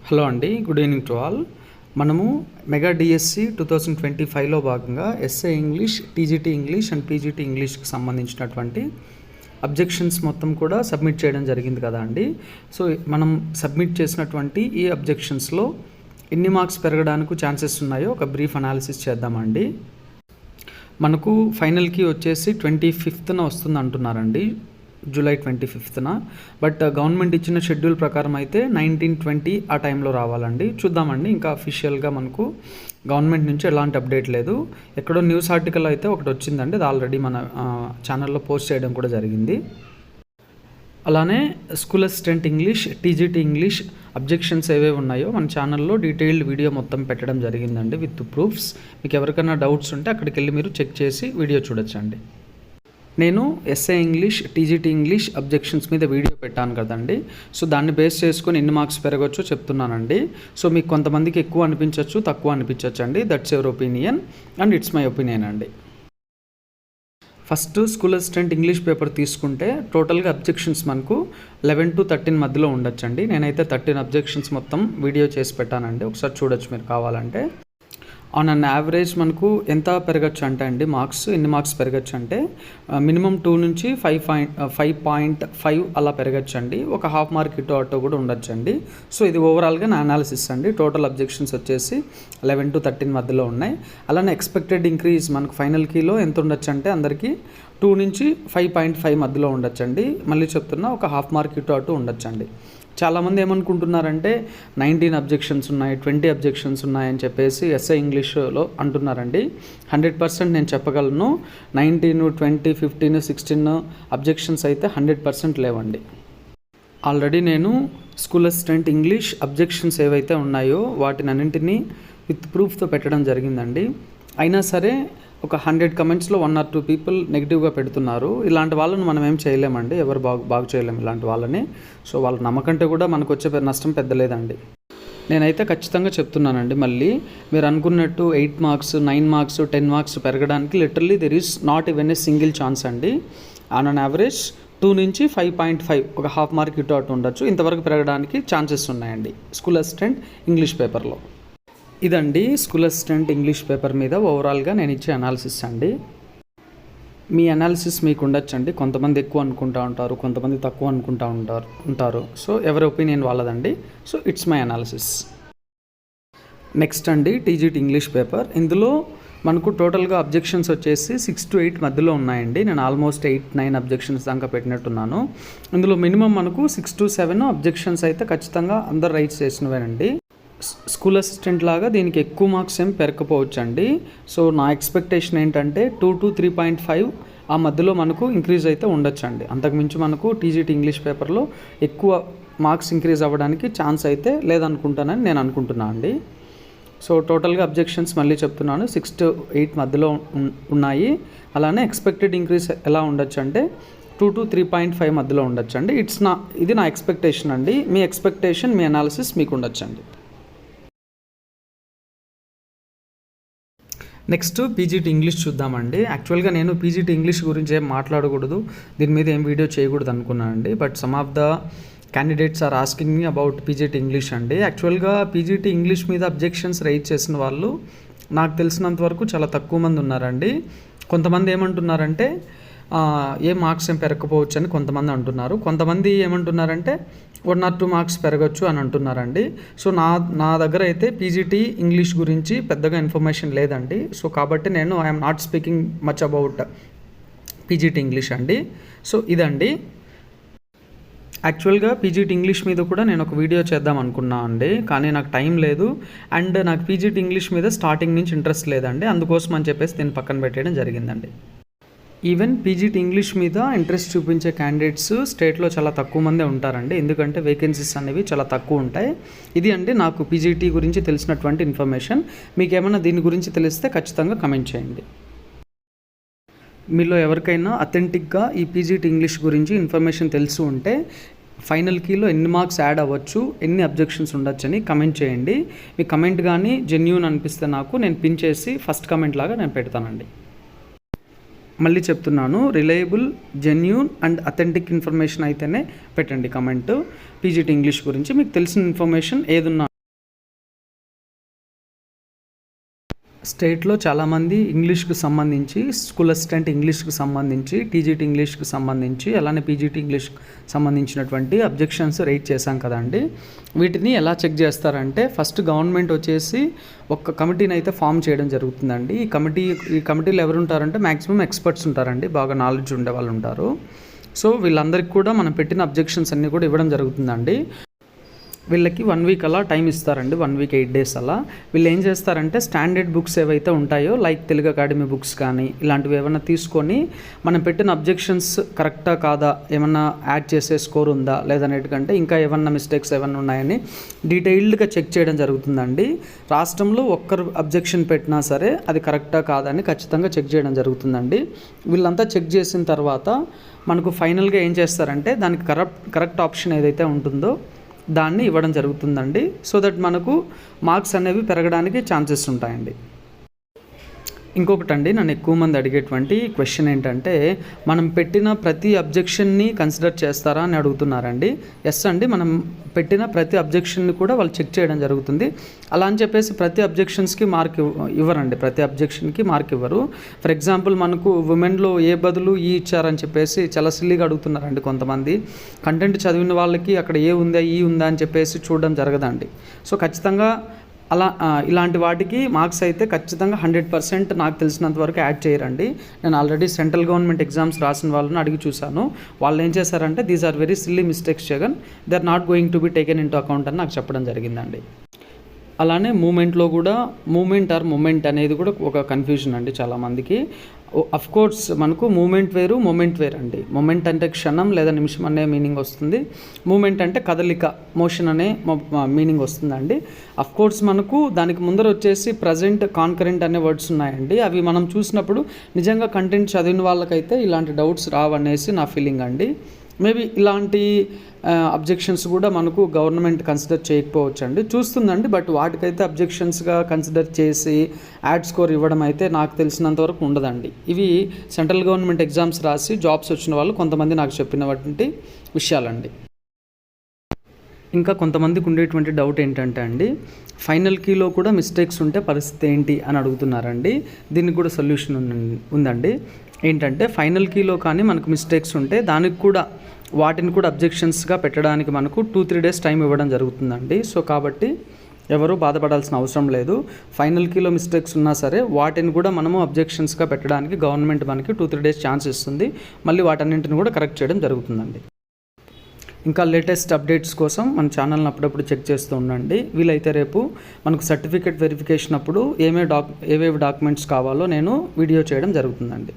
Hello అండి, good evening to all. మనము mega DSC 2025లో భాగంగా SA English, TGT English and PGT ఇంగ్లీష్కి సంబంధించినటువంటి అబ్జెక్షన్స్ మొత్తం కూడా సబ్మిట్ చేయడం జరిగింది కదా అండి. సో మనం సబ్మిట్ చేసినటువంటి ఈ అబ్జెక్షన్స్లో ఎన్ని మార్క్స్ పెరగడానికి ఛాన్సెస్ ఉన్నాయో ఒక బ్రీఫ్ అనాలిసిస్ చేద్దామండి. మనకు ఫైనల్కి వచ్చేసి 25న వస్తుంది అంటున్నారండి, జూలై 25న. బట్ గవర్నమెంట్ ఇచ్చిన షెడ్యూల్ ప్రకారం అయితే 19-20 ఆ టైంలో రావాలండి. చూద్దామండి, ఇంకా అఫీషియల్గా మనకు గవర్నమెంట్ నుంచి ఎలాంటి అప్డేట్ లేదు. ఎక్కడో న్యూస్ ఆర్టికల్ అయితే ఒకటి వచ్చిందండి, అది ఆల్రెడీ మన ఛానల్లో పోస్ట్ చేయడం కూడా జరిగింది. అలానే school assistant English, TGT English objections ఏవే ఉన్నాయో మన ఛానల్లో డీటెయిల్డ్ వీడియో మొత్తం పెట్టడం జరిగిందండి విత్ ప్రూఫ్స్. మీకు ఎవరికైనా డౌట్స్ ఉంటే అక్కడికి వెళ్ళి మీరు చెక్ చేసి వీడియో చూడొచ్చండి. నేను SA English, TGT English objections మీద వీడియో పెట్టాను కదండి. సో దాన్ని బేస్ చేసుకొని ఎన్ని మార్క్స్ పెరగచ్చో చెప్తున్నానండి. సో మీకు కొంతమందికి ఎక్కువ అనిపించవచ్చు, తక్కువ అనిపించవచ్చు అండి. That's your opinion and it's my opinion అండి. First school assistant English paper తీసుకుంటే టోటల్గా అబ్జెక్షన్స్ మనకు 11 to 13 మధ్యలో ఉండొచ్చండి. నేనైతే 13 అబ్జెక్షన్స్ మొత్తం వీడియో చేసి పెట్టానండి, ఒకసారి చూడొచ్చు మీరు కావాలంటే. ఆన్ అన్ యావరేజ్ మనకు ఎంత పెరగచ్చు అంటే అండి, మార్క్స్ ఎన్ని మార్క్స్ పెరగచ్చు అంటే మినిమం 2 నుంచి 5.5 అలా పెరగచ్చు అండి. ఒక హాఫ్ మార్క్ ఇటు అటు కూడా ఉండొచ్చు అండి. సో ఇది ఓవరాల్గా నా అనాలిసిస్ అండి. టోటల్ అబ్జెక్షన్స్ వచ్చేసి 11 to 13 మధ్యలో ఉన్నాయి. అలానే ఎక్స్పెక్టెడ్ ఇంక్రీజ్ మనకు ఫైనల్ కీలో ఎంత ఉండొచ్చు అంటే అందరికీ 2 నుంచి 5.5 మధ్యలో ఉండొచ్చండి. మళ్ళీ చెప్తున్నా, ఒక హాఫ్ మార్క్ ఇటు అటు ఉండొచ్చండి. చాలామంది ఏమనుకుంటున్నారంటే 19 అబ్జెక్షన్స్ ఉన్నాయి, 20 అబ్జెక్షన్స్ ఉన్నాయని చెప్పేసి ఎస్ఏ ఇంగ్లీష్లో అంటున్నారండి. 100% నేను చెప్పగలను, 19, 20, 15, 16 అబ్జెక్షన్స్ అయితే 100% లేవండి. ఆల్రెడీ నేను స్కూల్ అసిస్టెంట్ ఇంగ్లీష్ అబ్జెక్షన్స్ ఏవైతే ఉన్నాయో వాటిని అన్నింటినీ విత్ ప్రూఫ్తో పెట్టడం జరిగిందండి. అయినా సరే ఒక 100 కమెంట్స్లో 1 or 2 పీపుల్ నెగిటివ్గా పెడుతున్నారు. ఇలాంటి వాళ్ళని మనం ఏం చేయలేమండి, ఎవరు బాగు చేయలేము ఇలాంటి వాళ్ళని. సో వాళ్ళ నమ్మకంటే కూడా మనకు వచ్చే నష్టం పెద్ద లేదండి. నేనైతే ఖచ్చితంగా చెప్తున్నానండి, మళ్ళీ మీరు అనుకున్నట్టు 8 మార్క్స్, 9 మార్క్స్, 10 మార్క్స్ పెరగడానికి literally there is not even a single chance అండి. ఆన్ అన్ యావరేజ్ 2 నుంచి 5.5 ఒక హాఫ్ మార్క్ ఇటు అటు ఉండొచ్చు, ఇంతవరకు పెరగడానికి ఛాన్సెస్ ఉన్నాయండి స్కూల్ అసిస్టెంట్ ఇంగ్లీష్ పేపర్లో. ఇదండి స్కూల్ అసిస్టెంట్ ఇంగ్లీష్ పేపర్ మీద ఓవరాల్గా నేను ఇచ్చే అనాలిసిస్ అండి. మీ అనాలిసిస్ మీకు ఉండొచ్చండి. కొంతమంది ఎక్కువ అనుకుంటూ ఉంటారు, కొంతమంది తక్కువ అనుకుంటూ ఉంటారు. సో ఎవరి ఒపీనియన్ వాళ్ళదండి. So it's my analysis. Next అండి టీజీటీ ఇంగ్లీష్ పేపర్. ఇందులో మనకు టోటల్గా అబ్జెక్షన్స్ వచ్చేసి 6 to 8 మధ్యలో ఉన్నాయండి. నేను ఆల్మోస్ట్ 8-9 అబ్జెక్షన్స్ దాకా పెట్టినట్టున్నాను. ఇందులో మినిమం మనకు 6 to 7 అబ్జెక్షన్స్ అయితే ఖచ్చితంగా అందరు రైట్స్ చేసినవేనండి. స్కూల్ అసిస్టెంట్ లాగా దీనికి ఎక్కువ మార్క్స్ ఏం పెరగకపోవచ్చు అండి. సో నా ఎక్స్పెక్టేషన్ ఏంటంటే 2 to 3.5 ఆ మధ్యలో మనకు ఇంక్రీజ్ అయితే ఉండొచ్చు అండి. అంతకుమించి మనకు టీజీటీ ఇంగ్లీష్ పేపర్లో ఎక్కువ మార్క్స్ ఇంక్రీజ్ అవ్వడానికి ఛాన్స్ అయితే లేదనుకుంటానని నేను అనుకుంటున్నాను అండి. సో టోటల్గా అబ్జెక్షన్స్ మళ్ళీ చెప్తున్నాను 6 to 8 మధ్యలో ఉన్నాయి. అలానే ఎక్స్పెక్టెడ్ ఇంక్రీజ్ ఎలా ఉండొచ్చు అంటే 2 to 3.5 మధ్యలో ఉండొచ్చు అండి. ఇది నా ఎక్స్పెక్టేషన్ అండి. మీ ఎక్స్పెక్టేషన్, మీ అనాలిసిస్ మీకు ఉండొచ్చు అండి. నెక్స్ట్ పీజీటీ ఇంగ్లీష్ చూద్దామండి. యాక్చువల్గా నేను పీజీటీ ఇంగ్లీష్ గురించి ఏం మాట్లాడకూడదు, దీని మీద ఏం వీడియో చేయకూడదు అనుకున్నానండి. But some of the candidates are asking me about PGT English అండి. యాక్చువల్గా పీజీటీ ఇంగ్లీష్ మీద అబ్జెక్షన్స్ రైజ్ చేసిన వాళ్ళు నాకు తెలిసినంత వరకు చాలా తక్కువ మంది ఉన్నారండి. కొంతమంది ఏమంటున్నారంటే ఏ మార్క్స్ ఏం పెరగకపోవచ్చు అని కొంతమంది అంటున్నారు. కొంతమంది ఏమంటున్నారంటే 1 or 2 మార్క్స్ పెరగచ్చు అని అంటున్నారండి. సో నా దగ్గర అయితే పీజీటీ ఇంగ్లీష్ గురించి పెద్దగా ఇన్ఫర్మేషన్ లేదండి. సో కాబట్టి నేను I'm not speaking much about PGT English అండి. సో ఇదండి. యాక్చువల్గా పీజీటీ ఇంగ్లీష్ మీద కూడా నేను ఒక వీడియో చేద్దాం అనుకున్నా అండి, కానీ నాకు టైం లేదు. అండ్ నాకు పీజీటీ ఇంగ్లీష్ మీద స్టార్టింగ్ నుంచి ఇంట్రెస్ట్ లేదండి, అందుకోసం అని చెప్పేసి దీన్ని పక్కన పెట్టేయడం జరిగిందండి. ఈవెన్ పీజీటీ ఇంగ్లీష్ మీద ఇంట్రెస్ట్ చూపించే క్యాండిడేట్స్ స్టేట్లో చాలా తక్కువ మందే ఉంటారండి, ఎందుకంటే వేకెన్సీస్ అనేవి చాలా తక్కువ ఉంటాయి. ఇది అండి నాకు పీజీటీ గురించి తెలిసినటువంటి ఇన్ఫర్మేషన్. మీకు ఏమైనా దీని గురించి తెలిస్తే ఖచ్చితంగా కమెంట్ చేయండి. మీలో ఎవరికైనా అథెంటిక్గా ఈ పీజీటీ ఇంగ్లీష్ గురించి ఇన్ఫర్మేషన్ తెలుసు ఉంటే ఫైనల్ కీలో ఎన్ని మార్క్స్ యాడ్ అవ్వచ్చు, ఎన్ని అబ్జెక్షన్స్ ఉండొచ్చని కమెంట్ చేయండి. మీ కమెంట్ కానీ జెన్యూన్ అనిపిస్తే నేను పిన్ చేసి ఫస్ట్ కమెంట్ లాగా నేను పెడతానండి. మళ్ళీ చెప్తున్నాను, reliable, genuine and authentic information అయితేనే పెట్టండి కమెంట్. పీజీటీ ఇంగ్లీష్ గురించి మీకు తెలిసిన ఇన్ఫర్మేషన్ ఏదున్నా స్టేట్లో చాలామంది ఇంగ్లీష్కి సంబంధించి స్కూల్ అసిస్టెంట్ ఇంగ్లీష్కి సంబంధించి, టీజీటీ ఇంగ్లీష్కి సంబంధించి, అలానే పీజీటీ ఇంగ్లీష్కి సంబంధించినటువంటి అబ్జెక్షన్స్ రైట్ చేశాం కదండి. వీటిని ఎలా చెక్ చేస్తారంటే ఫస్ట్ గవర్నమెంట్ వచ్చేసి ఒక కమిటీని అయితే ఫామ్ చేయడం జరుగుతుందండి. ఈ కమిటీలో ఎవరు ఉంటారంటే మ్యాక్సిమం ఎక్స్పర్ట్స్ ఉంటారండి, బాగా నాలెడ్జ్ ఉండే వాళ్ళు ఉంటారు. సో వీళ్ళందరికీ కూడా మనం పెట్టిన అబ్జెక్షన్స్ అన్నీ కూడా ఇవ్వడం జరుగుతుందండి. వీళ్ళకి 1 వీక్ అలా టైం ఇస్తారండి, 1 వీక్ 8 డేస్ అలా. వీళ్ళు ఏం చేస్తారంటే స్టాండర్డ్ బుక్స్ ఏవైతే ఉంటాయో లైక్ తెలుగు అకాడమీ బుక్స్ కానీ ఇలాంటివి ఏమైనా తీసుకొని మనం పెట్టిన అబ్జెక్షన్స్ కరెక్టా కాదా, ఏమన్నా యాడ్ చేసే స్కోర్ ఉందా లేదనేటికంటే ఇంకా ఏమన్నా మిస్టేక్స్ ఏమన్నా ఉన్నాయని డీటెయిల్డ్గా చెక్ చేయడం జరుగుతుందండి. రాష్ట్రంలో ఒక్కరు అబ్జెక్షన్ పెట్టినా సరే అది కరెక్టా కాదా అని ఖచ్చితంగా చెక్ చేయడం జరుగుతుందండి. వీళ్ళంతా చెక్ చేసిన తర్వాత మనకు ఫైనల్గా ఏం చేస్తారంటే దానికి కరెక్ట్ ఆప్షన్ ఏదైతే ఉంటుందో దాన్ని ఇవ్వడం జరుగుతుందండి. సో దట్ మనకు మార్క్స్ అనేవి పెరగడానికి ఛాన్సెస్ ఉంటాయండి. ఇంకొకటండి, నన్ను ఎక్కువ మంది అడిగేటువంటి క్వశ్చన్ ఏంటంటే మనం పెట్టిన ప్రతి అబ్జెక్షన్ని కన్సిడర్ చేస్తారా అని అడుగుతున్నారండి. ఎస్ అండి, మనం పెట్టిన ప్రతి అబ్జెక్షన్ని కూడా వాళ్ళు చెక్ చేయడం జరుగుతుంది. అలా అని చెప్పేసి ప్రతి అబ్జెక్షన్స్కి మార్క్ ఇవ్వరండి, ప్రతి అబ్జెక్షన్కి మార్క్ ఇవ్వరు. ఫర్ ఎగ్జాంపుల్ మనకు ఉమెన్లో ఏ బదులు ఈ ఇచ్చారని చెప్పేసి చాలా సిల్లీగా అడుగుతున్నారండి కొంతమంది. కంటెంట్ చదివిన వాళ్ళకి అక్కడ ఏ ఉందా ఈ ఉందా అని చెప్పేసి చూడడం జరగదండి. సో ఖచ్చితంగా ఇలాంటి వాటికి మార్క్స్ అయితే ఖచ్చితంగా 100% నాకు తెలిసినంత వరకు యాడ్ చేయరండి. నేను ఆల్రెడీ సెంట్రల్ గవర్నమెంట్ ఎగ్జామ్స్ రాసిన వాళ్ళని అడిగి చూశాను. వాళ్ళు ఏం చేశారంటే these are very silly mistakes Jagan, they are not going to be taken into account అని నాకు చెప్పడం జరిగిందండి. అలానే మూమెంట్లో కూడా మూమెంట్ అనేది కూడా ఒక కన్ఫ్యూజన్ అండి చాలామందికి. అఫ్ కోర్స్ మనకు మూమెంట్ వేరు మొమెంట్ వేరు అండి. మొమెంట్ అంటే క్షణం లేదా నిమిషం అనే మీనింగ్ వస్తుంది. మూమెంట్ అంటే కదలిక, మోషన్ అనే మీనింగ్ వస్తుందండి. అఫ్ కోర్స్ మనకు దానికి ముందర వచ్చేసి ప్రజెంట్, కాన్కరెంట్ అనే వర్డ్స్ ఉన్నాయండి. అవి మనం చూసినప్పుడు నిజంగా కంటెంట్ చదివిన వాళ్ళకైతే ఇలాంటి డౌట్స్ రావనేసి నా ఫీలింగ్ అండి. మేబీ ఇలాంటి అబ్జెక్షన్స్ కూడా మనకు గవర్నమెంట్ కన్సిడర్ చేయకపోవచ్చు అండి, చూస్తుందండి. బట్ వాటికైతే అబ్జెక్షన్స్గా కన్సిడర్ చేసి యాడ్ స్కోర్ ఇవ్వడం అయితే నాకు తెలిసినంత వరకు ఉండదండి. ఇవి సెంట్రల్ గవర్నమెంట్ ఎగ్జామ్స్ రాసి జాబ్స్ వచ్చిన వాళ్ళు కొంతమంది నాకు చెప్పినటువంటి విషయాలండి. ఇంకా కొంతమందికి ఉండేటువంటి డౌట్ ఏంటంటే అండి, ఫైనల్ కీలో కూడా మిస్టేక్స్ ఉంటే పరిస్థితి ఏంటి అని అడుగుతున్నారండి. దీనికి కూడా సొల్యూషన్ ఉందండి. ఏంటంటే ఫైనల్ కీలో కానీ మనకు మిస్టేక్స్ ఉంటే దానికి కూడా వాటిని కూడా అబ్జెక్షన్స్గా పెట్టడానికి మనకు 2-3 డేస్ టైం ఇవ్వడం జరుగుతుందండి. సో కాబట్టి ఎవరూ బాధపడాల్సిన అవసరం లేదు. ఫైనల్ కీలో మిస్టేక్స్ ఉన్నా సరే వాటిని కూడా మనము అబ్జెక్షన్స్గా పెట్టడానికి గవర్నమెంట్ మనకి 2-3 డేస్ ఛాన్స్ ఇస్తుంది. మళ్ళీ వాటన్నింటిని కూడా కరెక్ట్ చేయడం జరుగుతుందండి. ఇంకా లేటెస్ట్ అప్డేట్స్ కోసం మన ఛానల్ని అప్పుడప్పుడు చెక్ చేస్తూ ఉండండి. వీలైతే రేపు మనకు సర్టిఫికేట్ వెరిఫికేషన్ అప్పుడు ఏవేవి డాక్యుమెంట్స్ కావాలో నేను వీడియో చేయడం జరుగుతుందండి.